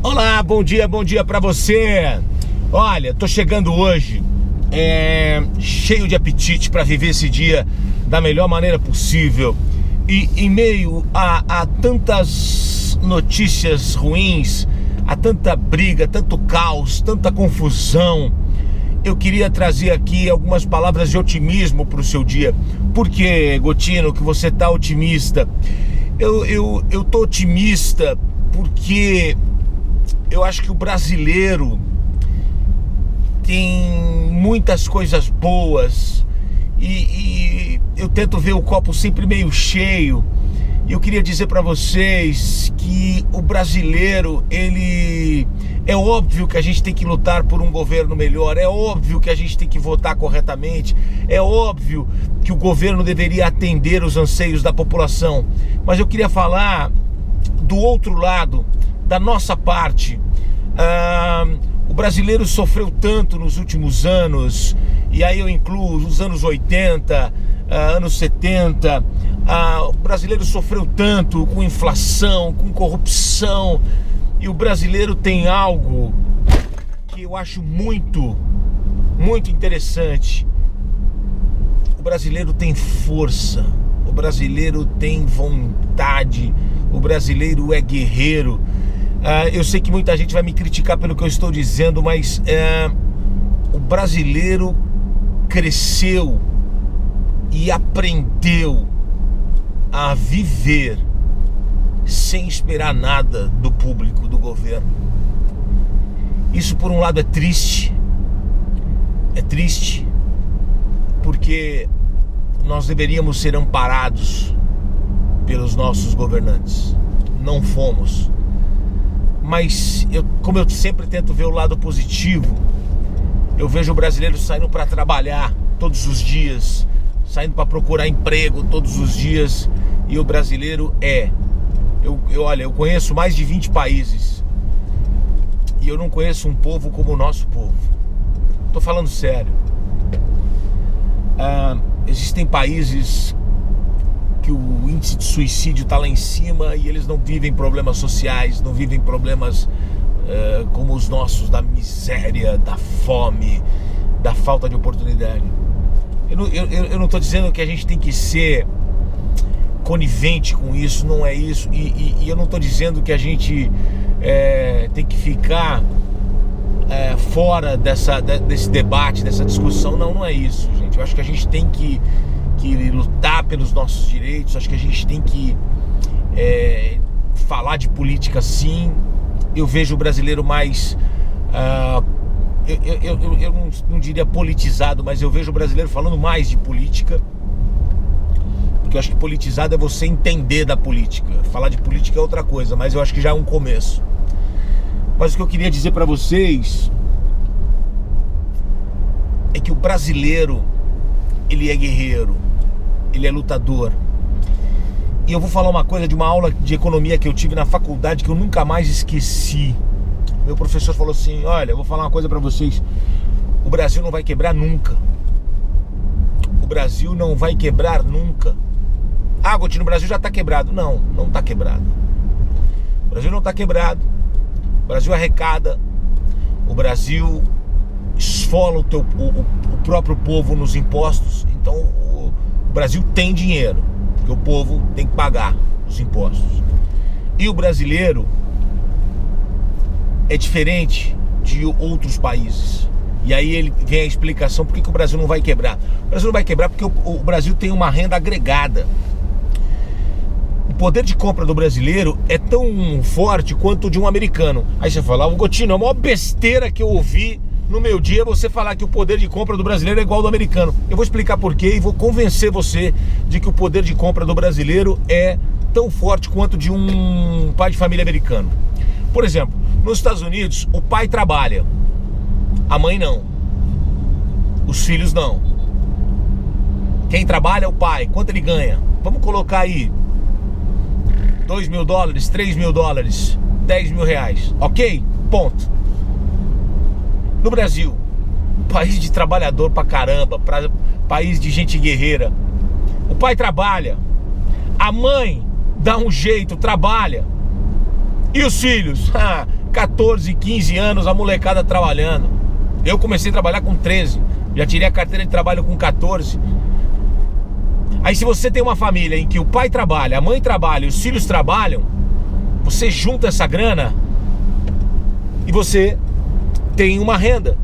Olá, bom dia pra você. Olha, tô chegando hoje cheio de apetite para viver esse dia da melhor maneira possível. E em meio a tantas notícias ruins, a tanta briga, tanto caos, tanta confusão, eu queria trazer aqui algumas palavras de otimismo para o seu dia. Por que, Gotino, que você tá otimista? Eu tô otimista porque eu acho que o brasileiro tem muitas coisas boas e eu tento ver o copo sempre meio cheio. E eu queria dizer para vocês que o brasileiro, é óbvio que a gente tem que lutar por um governo melhor, é óbvio que a gente tem que votar corretamente, é óbvio que o governo deveria atender os anseios da população. Mas eu queria falar do outro lado, da nossa parte. O brasileiro sofreu tanto nos últimos anos, e aí eu incluo os anos 80, anos 70, o brasileiro sofreu tanto com inflação, com corrupção, e o brasileiro tem algo que eu acho muito interessante. O brasileiro tem força, o brasileiro tem vontade, o brasileiro é guerreiro. Eu sei que muita gente vai me criticar pelo que eu estou dizendo, mas o brasileiro cresceu e aprendeu a viver sem esperar nada do público, do governo. Isso, por um lado, é triste, porque nós deveríamos ser amparados pelos nossos governantes. Não fomos. Mas, como eu sempre tento ver o lado positivo, eu vejo o brasileiro saindo para trabalhar todos os dias, saindo para procurar emprego todos os dias, e o brasileiro olha, eu conheço mais de 20 países, e eu não conheço um povo como o nosso povo. Tô falando sério. Existem países que o índice de suicídio está lá em cima e eles não vivem problemas sociais, não vivem problemas como os nossos, da miséria, da fome, da falta de oportunidade. Eu não estou dizendo que a gente tem que ser conivente com isso, não é isso, e eu não estou dizendo que a gente tem que ficar fora desse debate, dessa discussão. Não é isso, gente. Eu acho que a gente tem que lutar pelos nossos direitos. Acho que a gente tem que falar de política, sim. Eu vejo o brasileiro mais eu não diria politizado, mas eu vejo o brasileiro falando mais de política, porque eu acho que politizado é você entender da política. Falar de política é outra coisa, mas eu acho que já é um começo. Mas o que eu queria dizer pra vocês é que o brasileiro, ele é guerreiro, ele é lutador. E eu vou falar uma coisa de uma aula de economia que eu tive na faculdade que eu nunca mais esqueci. Meu professor falou assim: olha, eu vou falar uma coisa pra vocês, o Brasil não vai quebrar nunca. O Brasil não vai quebrar nunca. Gotino, o Brasil já tá quebrado. Não tá quebrado. O Brasil não tá quebrado. O Brasil arrecada. O Brasil esfola o próprio povo nos impostos. Então o Brasil tem dinheiro, porque o povo tem que pagar os impostos. E o brasileiro é diferente de outros países. E aí vem a explicação por que o Brasil não vai quebrar. O Brasil não vai quebrar porque o Brasil tem uma renda agregada. O poder de compra do brasileiro é tão forte quanto o de um americano. Aí você fala: Gotino, a maior besteira que eu ouvi no meu dia é você falar que o poder de compra do brasileiro é igual ao do americano. Eu vou explicar por quê e vou convencer você de que o poder de compra do brasileiro é tão forte quanto de um pai de família americano. Por exemplo, nos Estados Unidos, o pai trabalha, a mãe não, os filhos não. Quem trabalha é o pai. Quanto ele ganha? Vamos colocar aí $2.000, $3.000, R$10.000, ok? Ponto. No Brasil, país de trabalhador pra caramba, país de gente guerreira, o pai trabalha, a mãe dá um jeito, trabalha, e os filhos? 14, 15 anos a molecada trabalhando. Eu comecei a trabalhar com 13, já tirei a carteira de trabalho com 14. Aí se você tem uma família em que o pai trabalha, a mãe trabalha, os filhos trabalham, você junta essa grana e você tem uma renda.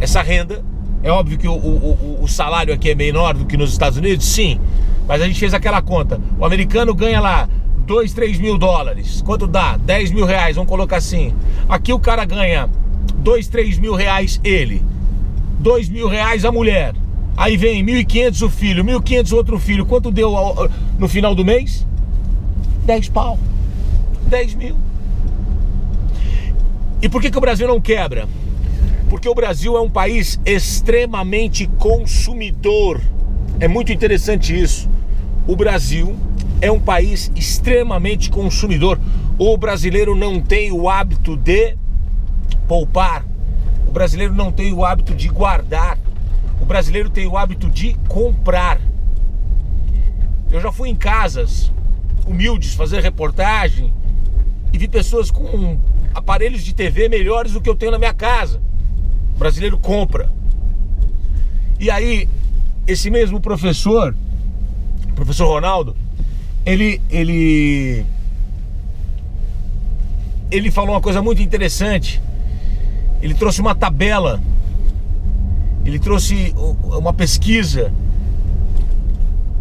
Essa renda, é óbvio que o salário aqui é menor do que nos Estados Unidos, sim, mas a gente fez aquela conta. O americano ganha lá 2, 3 mil dólares. Quanto dá? 10 mil reais, vamos colocar assim. Aqui o cara ganha 2, 3 mil reais ele, 2 mil reais a mulher. Aí vem 1.500 o filho, 1.500 outro filho. Quanto deu no final do mês? 10 pau. 10 mil. E por que o Brasil não quebra? Porque o Brasil é um país extremamente consumidor. É muito interessante isso. O Brasil é um país extremamente consumidor. O brasileiro não tem o hábito de poupar. O brasileiro não tem o hábito de guardar. O brasileiro tem o hábito de comprar. Eu já fui em casas humildes fazer reportagem e vi pessoas com aparelhos de TV melhores do que eu tenho na minha casa. O brasileiro compra. E aí, esse mesmo professor Ronaldo, ele falou uma coisa muito interessante. Ele trouxe uma tabela, ele trouxe uma pesquisa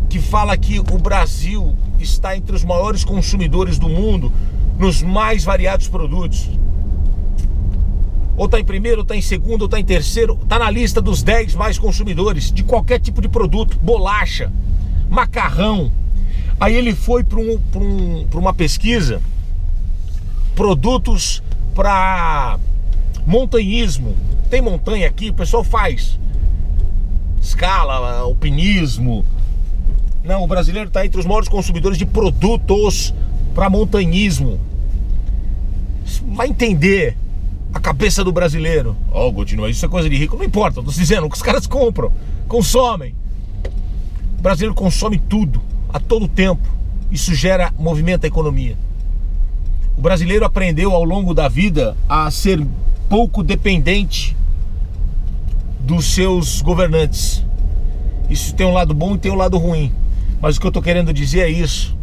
que fala que o Brasil está entre os maiores consumidores do mundo nos mais variados produtos. Ou está em primeiro, ou está em segundo, ou está em terceiro. Está na lista dos 10 mais consumidores de qualquer tipo de produto. Bolacha, macarrão. Aí ele foi para uma pesquisa, produtos para montanhismo. Tem montanha aqui, o pessoal faz escala, alpinismo. Não, o brasileiro está entre os maiores consumidores de produtos para montanhismo. Vai entender a cabeça do brasileiro. Ó, Godinho, isso é coisa de rico. Não importa, eu tô dizendo, o que os caras compram, consomem. O brasileiro consome tudo, a todo tempo. Isso movimenta a economia. O brasileiro aprendeu ao longo da vida a ser pouco dependente dos seus governantes. Isso tem um lado bom e tem um lado ruim. Mas o que eu tô querendo dizer é isso.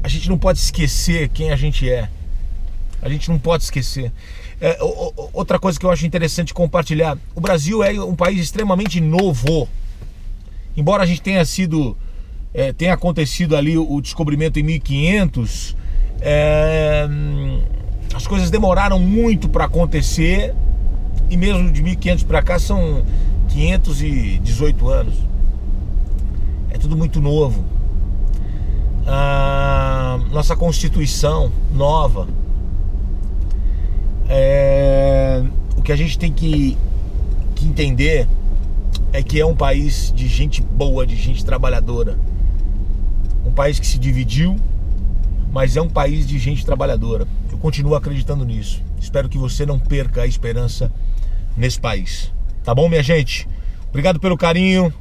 A gente não pode esquecer quem a gente é. A gente não pode esquecer. Outra coisa que eu acho interessante compartilhar. O Brasil é um país extremamente novo. Embora a gente tenha acontecido ali o descobrimento em 1500, as coisas demoraram muito para acontecer. E mesmo de 1500 para cá são 518 anos. É tudo muito novo. Nossa Constituição nova. O que a gente tem que entender é que é um país de gente boa, de gente trabalhadora. Um país que se dividiu, mas é um país de gente trabalhadora. Eu continuo acreditando nisso. Espero que você não perca a esperança nesse país. Tá bom, minha gente? Obrigado pelo carinho.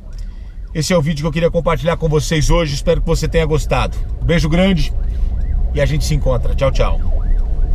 Esse é o vídeo que eu queria compartilhar com vocês hoje. Espero que você tenha gostado. Um beijo grande e a gente se encontra. Tchau, tchau.